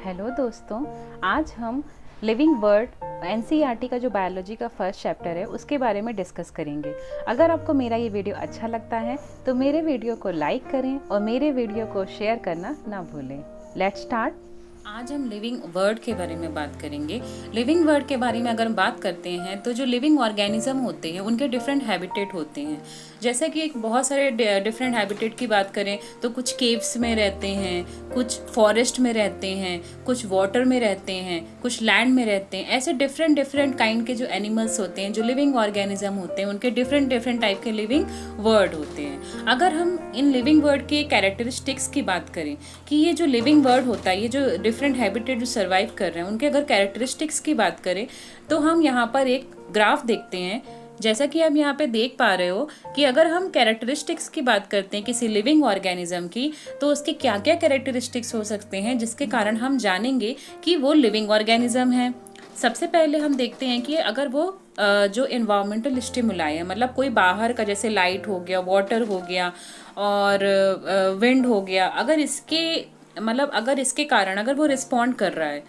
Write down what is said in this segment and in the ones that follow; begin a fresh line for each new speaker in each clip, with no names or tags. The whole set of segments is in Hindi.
हेलो दोस्तों, आज हम लिविंग वर्ड एनसीईआरटी का जो बायोलॉजी का फर्स्ट चैप्टर है उसके बारे में डिस्कस करेंगे। अगर आपको मेरा ये वीडियो अच्छा लगता है तो मेरे वीडियो को लाइक करें और मेरे वीडियो को शेयर करना ना भूलें। Let's start. आज हम लिविंग वर्ड के बारे में बात करेंगे। लिविंग वर्ड के बारे में अगर हम बात करते हैं तो जो लिविंग ऑर्गेनिज्म होते हैं उनके डिफरेंट हैबिटेट होते हैं। जैसे कि बहुत सारे डिफरेंट हैबिटेट की बात करें तो कुछ केव्स में रहते हैं, कुछ फॉरेस्ट में रहते हैं, कुछ वाटर में रहते हैं, कुछ लैंड में रहते हैं। ऐसे डिफरेंट काइंड के जो एनिमल्स होते हैं, जो लिविंग ऑर्गेनिज्म होते हैं, उनके डिफरेंट टाइप के लिविंग वर्ड होते हैं। अगर हम इन लिविंग वर्ड के कैरेक्टरिस्टिक्स की बात करें कि ये जो लिविंग वर्ड होता है, ये जो डिफरेंट हैबिटेट जो सर्वाइव कर रहे हैं, उनके अगर कैरेक्टरिस्टिक्स की बात करें तो हम यहाँ पर एक ग्राफ देखते हैं। जैसा कि आप यहाँ पे देख पा रहे हो कि अगर हम कैरेक्टरिस्टिक्स की बात करते हैं किसी लिविंग ऑर्गेनिज्म की, तो उसके क्या क्या कैरेक्टरिस्टिक्स हो सकते हैं जिसके कारण हम जानेंगे कि वो लिविंग ऑर्गेनिज्म है। सबसे पहले हम देखते हैं कि अगर वो जो इन्वायरमेंटल स्टिमुलाई है, मतलब कोई बाहर का जैसे लाइट हो गया, वाटर हो गया और विंड हो गया, अगर इसके कारण अगर वो रिस्पॉन्ड कर रहा है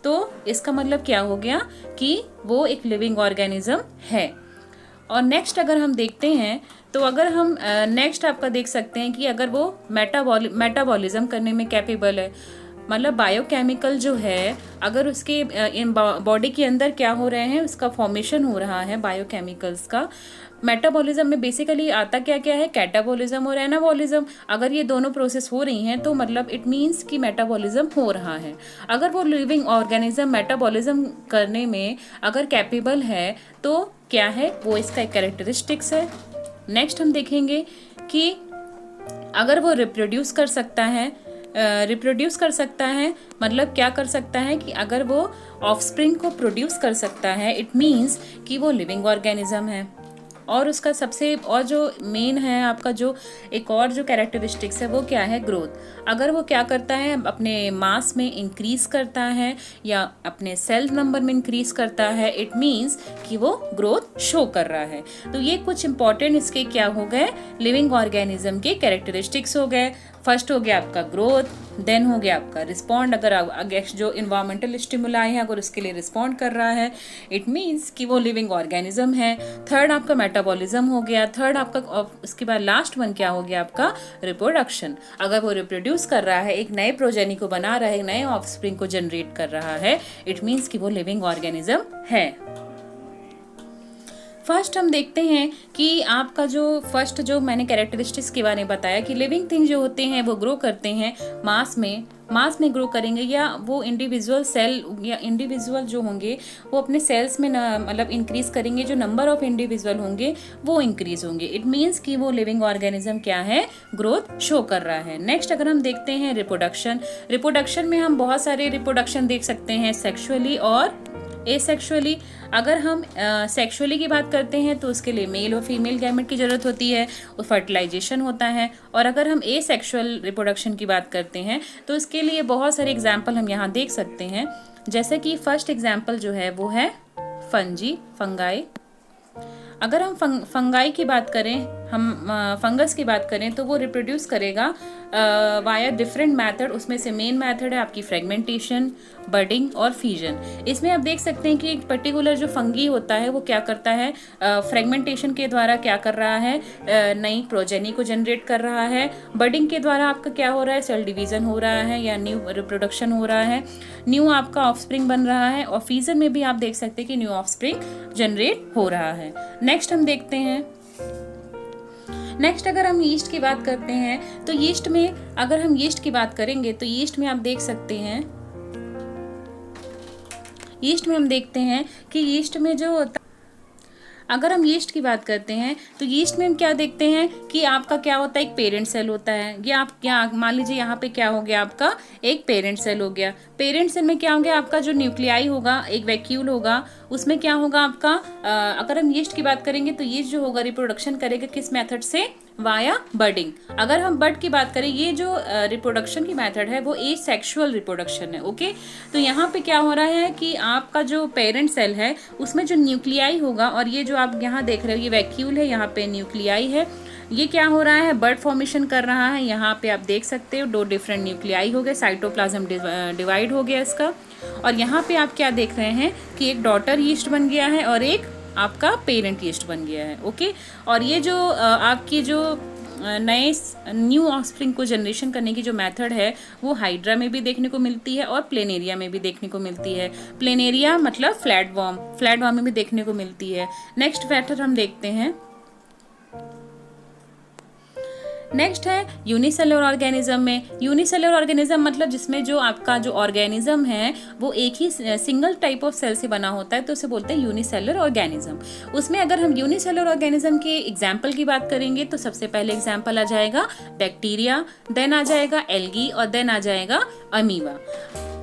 तो इसका मतलब क्या हो गया कि वो एक लिविंग ऑर्गेनिज्म है। और नेक्स्ट अगर हम देखते हैं तो अगर हम नेक्स्ट आपका देख सकते हैं कि अगर वो मेटाबॉलिज्म करने में कैपेबल है, मतलब बायोकेमिकल जो है, अगर उसके बॉडी के अंदर क्या हो रहे हैं, उसका फॉर्मेशन हो रहा है बायोकेमिकल्स का। मेटाबॉलिज्म में बेसिकली आता क्या क्या है, कैटाबॉलिज्म और एनाबॉलिज्म। अगर ये दोनों प्रोसेस हो रही हैं तो मतलब इट मीन्स कि मेटाबॉलिज्म हो रहा है। अगर वो लिविंग ऑर्गेनिज्म मेटाबॉलिज्म करने में अगर कैपेबल है तो क्या है, वो इसका एक कैरेक्टरिस्टिक्स है। नेक्स्ट हम देखेंगे कि अगर वो रिप्रोड्यूस कर सकता है, मतलब क्या कर सकता है कि अगर वो ऑफस्प्रिंग को प्रोड्यूस कर सकता है, इट मीन्स कि वो लिविंग ऑर्गेनिज्म है। और उसका सबसे और जो मेन है आपका जो एक और जो कैरेक्टरिस्टिक्स है वो क्या है, ग्रोथ। अगर वो क्या करता है, अपने मास में इंक्रीज करता है या अपने सेल नंबर में इंक्रीज करता है, इट मीन्स कि वो ग्रोथ शो कर रहा है। तो ये कुछ इंपॉर्टेंट इसके क्या हो गए, लिविंग ऑर्गेनिज्म के कैरेक्टरिस्टिक्स हो गए। फर्स्ट हो गया आपका ग्रोथ, देन हो गया आपका रिस्पॉन्ड। अगर जो इन्वायरमेंटल स्टिमुलाई है अगर उसके लिए रिस्पॉन्ड कर रहा है, इट मीन्स कि वो लिविंग ऑर्गेनिज्म है। थर्ड आपका मेटाबॉलिज्म हो गया। थर्ड आपका उसके बाद लास्ट वन क्या हो गया आपका, रिप्रोडक्शन। अगर वो रिप्रोड्यूस कर रहा है, एक नए प्रोजेनी को बना रहा है, नए ऑफस्प्रिंग को जनरेट कर रहा है, इट मीन्स कि वो लिविंग ऑर्गेनिज्म है। फर्स्ट हम देखते हैं कि आपका जो फर्स्ट जो मैंने कैरेक्टरिस्टिक्स के बारे में बताया कि लिविंग थिंग जो होते हैं वो ग्रो करते हैं मास में ग्रो करेंगे, या वो इंडिविजुअल सेल या इंडिविजुअल जो होंगे वो अपने सेल्स में मतलब इंक्रीज करेंगे, जो नंबर ऑफ इंडिविजुअल होंगे वो इंक्रीज होंगे। इट मीन्स कि वो लिविंग ऑर्गेनिज्म क्या है, ग्रोथ शो कर रहा है। नेक्स्ट अगर हम देखते हैं रिप्रोडक्शन में हम बहुत सारे रिप्रोडक्शन देख सकते हैं, सेक्सुअली और एसेक्सुअली। अगर हम सेक्सुअली की बात करते हैं तो उसके लिए मेल और फीमेल गैमेट की जरूरत होती है, और फर्टिलाइजेशन होता है। और अगर हम एसेक्सुअल रिप्रोडक्शन की बात करते हैं तो इसके लिए बहुत सारे एग्जाम्पल हम यहाँ देख सकते हैं। जैसे कि फर्स्ट एग्जाम्पल जो है वो है फंगाई। अगर हम फंगाई की बात करें, हम फंगस की बात करें तो वो रिप्रोड्यूस करेगा वाया डिफरेंट मैथड। उसमें से मेन मैथड है आपकी फ्रेगमेंटेशन, बडिंग और फ्यूजन। इसमें आप देख सकते हैं कि एक पर्टिकुलर जो फंगी होता है वो क्या करता है, फ्रेगमेंटेशन के द्वारा क्या कर रहा है, नई प्रोजेनी को जनरेट कर रहा है। बडिंग के द्वारा आपका क्या हो रहा है, सेल डिवीजन हो रहा है या न्यू रिप्रोडक्शन हो रहा है, न्यू आपका ऑफस्प्रिंग बन रहा है। और फ्यूजन में भी आप देख सकते हैं कि न्यू ऑफस्प्रिंग जनरेट हो रहा है। नेक्स्ट हम देखते हैं, नेक्स्ट अगर हम यीस्ट की बात करते हैं तो यीस्ट में अगर हम यीस्ट की बात करेंगे तो यीस्ट में आप देख सकते हैं, यीस्ट में हम देखते हैं कि यीस्ट में जो अगर हम यीस्ट की बात करते हैं तो यीस्ट में हम क्या देखते हैं कि आपका क्या होता है, एक पेरेंट सेल होता है। ये आप क्या मान लीजिए यहाँ पे क्या हो गया, आपका एक पेरेंट सेल हो गया। पेरेंट सेल में क्या हो गया, आपका जो न्यूक्लियाई होगा, एक वैक्यूल होगा, उसमें क्या होगा आपका अगर हम यीस्ट की बात करेंगे तो यीस्ट जो होगा रिप्रोडक्शन करेगा किस मेथड से, वाया बडिंग। अगर हम बड की बात करें, ये जो रिप्रोडक्शन की मेथड है वो एसेक्सुअल रिप्रोडक्शन है। ओके, तो यहाँ पे क्या हो रहा है कि आपका जो पेरेंट सेल है उसमें जो न्यूक्लियाई होगा, और ये जो आप यहाँ देख रहे हो ये वैक्यूल है, यहाँ पे न्यूक्लियाई है, ये क्या हो रहा है, बर्ड फॉर्मेशन कर रहा है। यहाँ पे आप देख सकते हो 2 डिफरेंट न्यूक्लियाई हो गए, साइटोप्लाज्म डिवाइड हो गया इसका। और यहाँ पे आप क्या देख रहे हैं कि एक डॉटर यीस्ट बन गया है और एक आपका पेरेंट यीस्ट बन गया है। ओके, और ये जो आपकी जो नए न्यू ऑफस्प्रिंग को जनरेशन करने की जो मेथड है वो हाइड्रा में भी देखने को मिलती है और प्लेनेरिया में भी देखने को मिलती है। प्लेनेरिया मतलब फ्लैट वॉर्म में भी देखने को मिलती है। नेक्स्ट मेथड हम देखते हैं, नेक्स्ट है यूनिसेलुलर ऑर्गेनिज्म में। यूनिसेलुलर ऑर्गेनिज्म मतलब जिसमें जो आपका जो ऑर्गेनिज्म है वो एक ही सिंगल टाइप ऑफ सेल से बना होता है, तो उसे बोलते हैं यूनिसेलुलर ऑर्गेनिज्म। उसमें अगर हम यूनिसेलुलर ऑर्गेनिज्म के एग्जाम्पल की बात करेंगे तो सबसे पहले एग्जाम्पल आ जाएगा बैक्टीरिया, देन आ जाएगा एल्गी और देन आ जाएगा अमीबा।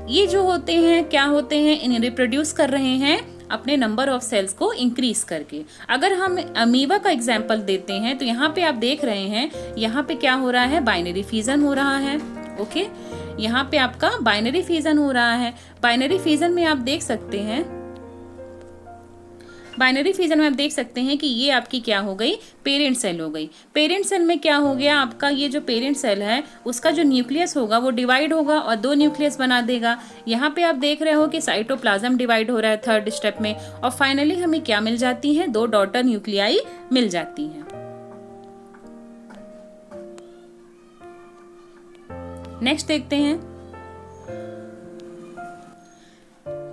ये जो होते हैं क्या होते हैं, इन्हें रिप्रोड्यूस कर रहे हैं अपने नंबर ऑफ सेल्स को इंक्रीज करके। अगर हम अमीबा का एग्जाम्पल देते हैं तो यहाँ पे आप देख रहे हैं, यहाँ पे क्या हो रहा है, बाइनरी फिजन हो रहा है। ओके, यहाँ पे आपका बाइनरी फिजन हो रहा है। बाइनरी फिजन में आप देख सकते हैं, बाइनरी फिजन में आप देख सकते हैं कि ये आपकी क्या हो गई, पेरेंट सेल हो गई। पेरेंट सेल में क्या हो गया, आपका ये जो पेरेंट सेल है उसका जो न्यूक्लियस होगा वो डिवाइड होगा और 2 न्यूक्लियस बना देगा। यहाँ पे आप देख रहे हो कि साइटोप्लाज्म डिवाइड हो रहा है 3rd स्टेप में, और फाइनली हमें क्या मिल जाती है, 2 डॉटर न्यूक्लियाई मिल जाती हैं। नेक्स्ट देखते हैं,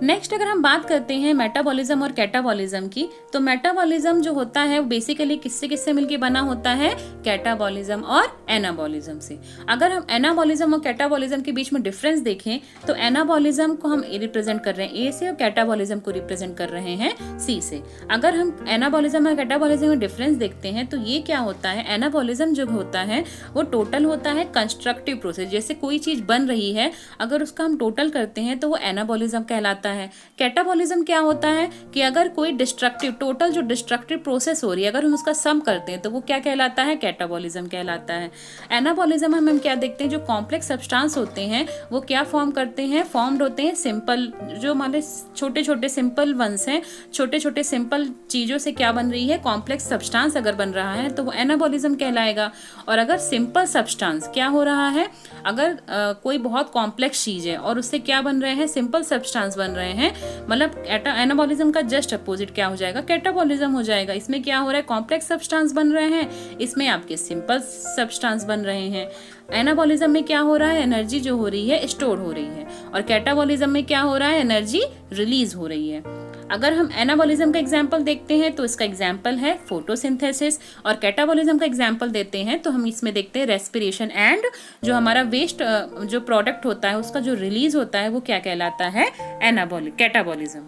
नेक्स्ट अगर हम बात करते हैं मेटाबॉलिज्म और कैटाबॉलिज्म की, तो मेटाबॉलिज्म जो होता है वो बेसिकली किससे किससे मिलके बना होता है, कैटाबॉलिज्म और एनाबॉलिज्म से। अगर हम एनाबॉलिज्म और कैटाबॉलिज्म के बीच में डिफरेंस देखें तो एनाबॉलिज्म को हम रिप्रेजेंट कर रहे हैं ए से और कैटाबॉलिज्म को रिप्रेजेंट कर रहे हैं सी से। अगर हम एनाबॉलिज्म और कैटाबॉलिज्म में डिफरेंस देखते हैं तो ये क्या होता है, एनाबॉलिज्म जो होता है वो टोटल होता है कंस्ट्रक्टिव प्रोसेस, जैसे कोई चीज बन रही है अगर उसका हम टोटल करते हैं तो वो एनाबॉलिज्म कहलाता है। कैटाबॉलिज्म क्या होता है कि अगर कोई डिस्ट्रक्टिव, टोटल जो डिस्ट्रक्टिव प्रोसेस हो रही है अगर हम उसका सम करते हैं तो वो क्या कहलाता है, कैटाबॉलिज्म कहलाता है। एनाबॉलिज्म हम क्या देखते हैं, जो कॉम्प्लेक्स सब्सटेंस होते हैं वो क्या फॉर्म करते हैं, फॉर्म्ड होते हैं सिंपल, जो हमारे छोटे छोटे सिंपल वंस हैं, छोटे छोटे सिंपल चीजों से क्या बन रही है, कॉम्प्लेक्स सब्सटेंस अगर बन रहा है तो वो एनाबॉलिज्म कहलाएगा। और अगर सिंपल सब्सटेंस क्या हो रहा है, अगर कोई बहुत कॉम्प्लेक्स चीज है और उससे क्या बन रहे हैं, सिंपल सब्सटेंस बन रहे हैं, मतलब एनाबॉलिज्म का जस्ट अपोजिट क्या हो जाएगा, कैटाबॉलिज्म हो जाएगा। इसमें क्या हो रहा है, कॉम्प्लेक्स सब्सटेंस बन रहे हैं, इसमें आपके सिंपल सब्सटेंस बन रहे हैं। एनाबॉलिज्म में क्या हो रहा है, एनर्जी जो हो रही है स्टोर हो रही है, और कैटाबॉलिज्म में क्या हो रहा है, एनर्जी रिलीज हो रही है। अगर हम एनाबॉलिज्म का एग्जाम्पल देखते हैं तो इसका एग्जाम्पल है फोटोसिंथेसिस, और कैटाबॉलिज्म का एग्जाम्पल देते हैं तो हम इसमें देखते हैं रेस्पिरेशन एंड जो हमारा वेस्ट जो प्रोडक्ट होता है उसका जो रिलीज होता है वो क्या कहलाता है, कैटाबॉलिज्म।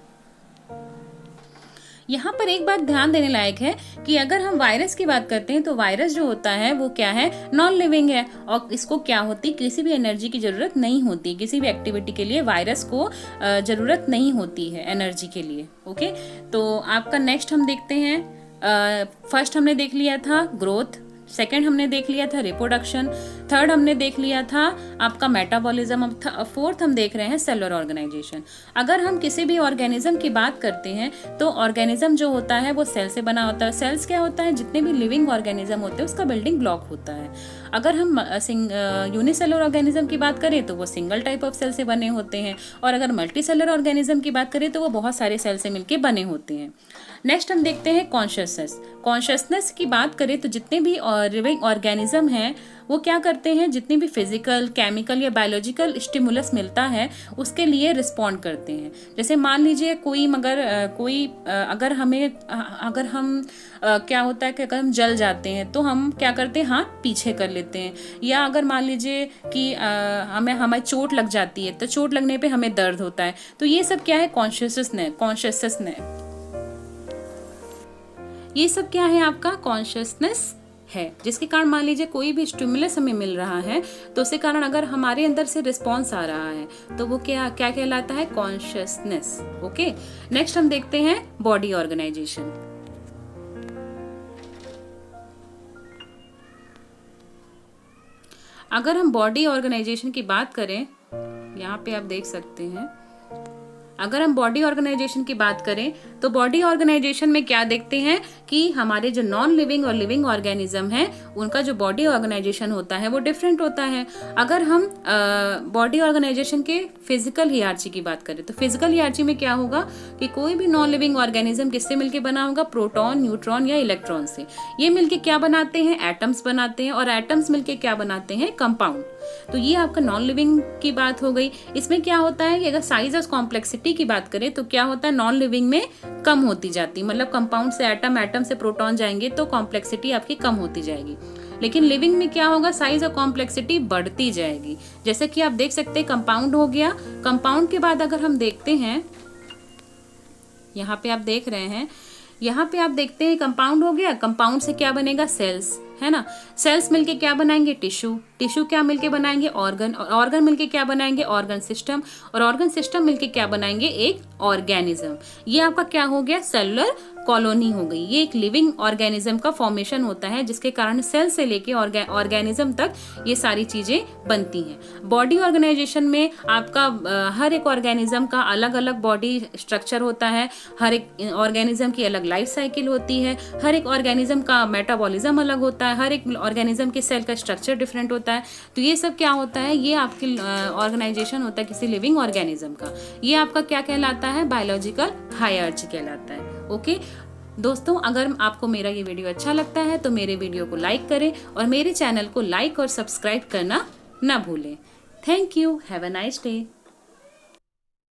यहाँ पर एक बात ध्यान देने लायक है कि अगर हम वायरस की बात करते हैं तो वायरस जो होता है वो क्या है, नॉन लिविंग है, और इसको क्या होती, किसी भी एनर्जी की जरूरत नहीं होती, किसी भी एक्टिविटी के लिए वायरस को जरूरत नहीं होती है एनर्जी के लिए। ओके, तो आपका नेक्स्ट हम देखते हैं, फर्स्ट हमने देख लिया था ग्रोथ, सेकेंड हमने देख लिया था रिप्रोडक्शन, थर्ड हमने देख लिया था आपका मेटाबॉलिज्म, अब फोर्थ हम देख रहे हैं सेलुलर ऑर्गेनाइजेशन। अगर हम किसी भी ऑर्गेनिज्म की बात करते हैं तो ऑर्गेनिज्म जो होता है वो सेल से बना होता है। सेल्स क्या होता है, जितने भी लिविंग ऑर्गेनिज्म होते हैं उसका बिल्डिंग ब्लॉक होता है। अगर हम यूनिसेलुलर ऑर्गेनिज्म की बात करें तो वो सिंगल टाइप ऑफ सेल से बने होते हैं, और अगर मल्टी सेलुलर ऑर्गेनिज्म की बात करें तो वो बहुत सारे सेल से मिलकर बने होते हैं। नेक्स्ट हम देखते हैं कॉन्शियसनेस। कॉन्शियसनेस की बात करें तो जितने भी लिविंग ऑर्गेनिज्म हैं वो क्या करते हैं, जितने भी फिजिकल, केमिकल या बायोलॉजिकल स्टिमुलस मिलता है उसके लिए रिस्पॉन्ड करते हैं। जैसे मान लीजिए अगर हम क्या होता है कि अगर हम जल जाते हैं तो हम क्या करते हैं, हाथ पीछे कर लेते हैं, या अगर मान लीजिए कि हमें चोट लग जाती है तो चोट लगने पे हमें दर्द होता है, तो ये सब क्या है, कॉन्शियसनेस ये सब क्या है, आपका कॉन्शियसनेस है, जिसके कारण मान लीजिए कोई भी स्टिमुलस हमें मिल रहा है तो उसके कारण अगर हमारे अंदर से रिस्पॉन्स आ रहा है तो वो क्या कहलाता है, कॉन्शियसनेस। ओके, नेक्स्ट हम देखते हैं बॉडी ऑर्गेनाइजेशन। अगर हम बॉडी ऑर्गेनाइजेशन की बात करें, यहाँ पे आप देख सकते हैं, अगर हम बॉडी ऑर्गेनाइजेशन की बात करें तो बॉडी ऑर्गेनाइजेशन में क्या देखते हैं कि हमारे जो नॉन लिविंग और लिविंग ऑर्गेनिज्म है उनका जो बॉडी ऑर्गेनाइजेशन होता है वो डिफरेंट होता है। अगर हम बॉडी ऑर्गेनाइजेशन के फिजिकल हियरार्ची की बात करें तो फिजिकल हियरार्ची में क्या होगा कि कोई भी नॉन लिविंग ऑर्गेनिज्म किससे मिलकर बना होगा, प्रोटॉन, न्यूट्रॉन या इलेक्ट्रॉन से। ये मिलके क्या बनाते हैं, एटम्स बनाते हैं, और एटम्स मिलके क्या बनाते हैं, कंपाउंड। तो ये आपका नॉन लिविंग की बात हो गई। इसमें क्या होता है कि अगर साइज और कॉम्प्लेक्सिटी की बात करें तो क्या होता है, नॉन लिविंग में कम होती जाती, मतलब कंपाउंड से एटम, एटम से प्रोटॉन जाएंगे तो कॉम्प्लेक्सिटी आपकी कम होती जाएगी। लेकिन लिविंग में क्या होगा, साइज और कॉम्प्लेक्सिटी बढ़ती जाएगी। जैसे कि आप देख सकते हैं कंपाउंड हो गया, कंपाउंड के बाद अगर हम देखते हैं, यहाँ पे आप देख रहे हैं, यहाँ पे आप देखते हैं कंपाउंड हो गया, कंपाउंड से क्या बनेगा, सेल्स, है ना। सेल्स मिलके क्या बनाएंगे, टिश्यू, टिश्यू क्या मिलके बनाएंगे, ऑर्गन, और ऑर्गन मिलके क्या बनाएंगे, ऑर्गन सिस्टम, और ऑर्गन सिस्टम मिलके क्या बनाएंगे, एक ऑर्गेनिज्म। ये आपका क्या हो गया, सेलुलर कॉलोनी हो गई। ये एक लिविंग ऑर्गेनिज्म का फॉर्मेशन होता है जिसके कारण सेल से लेके ऑर्गेनिज्म तक ये सारी चीजें बनती हैं। बॉडी ऑर्गेनाइजेशन में आपका हर एक ऑर्गेनिज्म का अलग अलग बॉडी स्ट्रक्चर होता है, हर एक ऑर्गेनिज्म की अलग लाइफ साइकिल होती है, हर एक ऑर्गेनिज्म का मेटाबॉलिज्म अलग होता है, हर एक ऑर्गेनिज्म के सेल का स्ट्रक्चर डिफरेंट होता है। तो ये सब क्या होता है, ये आपकी ऑर्गेनाइजेशन होता है किसी लिविंग ऑर्गेनिज्म का। ये आपका क्या कहलाता है, बायोलॉजिकल हायरार्ची कहलाता है। ओके दोस्तों, अगर आपको मेरा ये वीडियो अच्छा लगता है तो मेरे वीडियो को लाइक करें और मेरे चैनल को लाइक और सब्सक्राइब करना ना भूलें। Thank you, have a nice day.